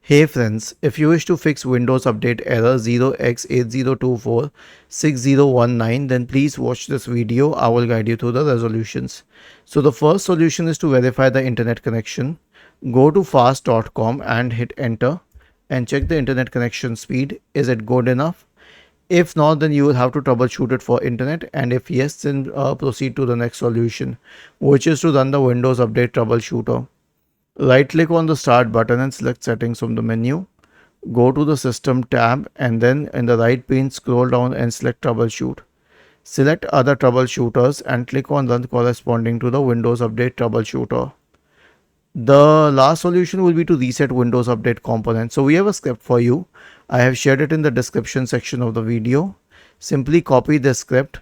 Hey friends, if you wish to fix Windows Update error 0x80246019, then please watch this video. I will guide you through the resolutions. So the first solution is to verify the internet connection. Go to fast.com and hit enter and check the internet connection speed. Is it good enough? If not, then you will have to troubleshoot it for internet, and if yes, then proceed to the next solution, which is to run the Windows Update troubleshooter. Right click on the start button and select settings from the menu. Go to the system tab and then in the right pane scroll down and select troubleshoot. Select other troubleshooters and click on run corresponding to the Windows Update troubleshooter. The last solution will be to reset Windows Update component. So we have a script for you. I have shared it in the description section of the video. Simply copy this script.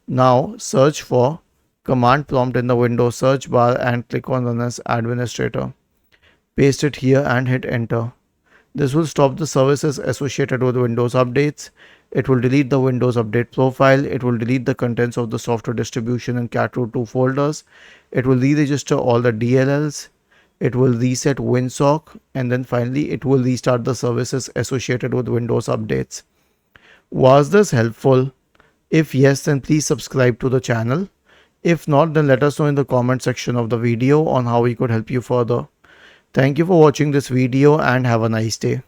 Now search for command prompt in the Windows search bar and click on run as administrator. Paste it here and hit enter. This will stop the services associated with Windows updates. It will delete the Windows Update profile. It will delete the contents of the software distribution and catroot 2 folders. It will re-register all the DLLs. It will reset WinSock, and then finally it will restart the services associated with Windows updates. Was this helpful? If yes, then please subscribe to the channel. If not, then let us know in the comment section of the video on how we could help you further. Thank you for watching this video and have a nice day.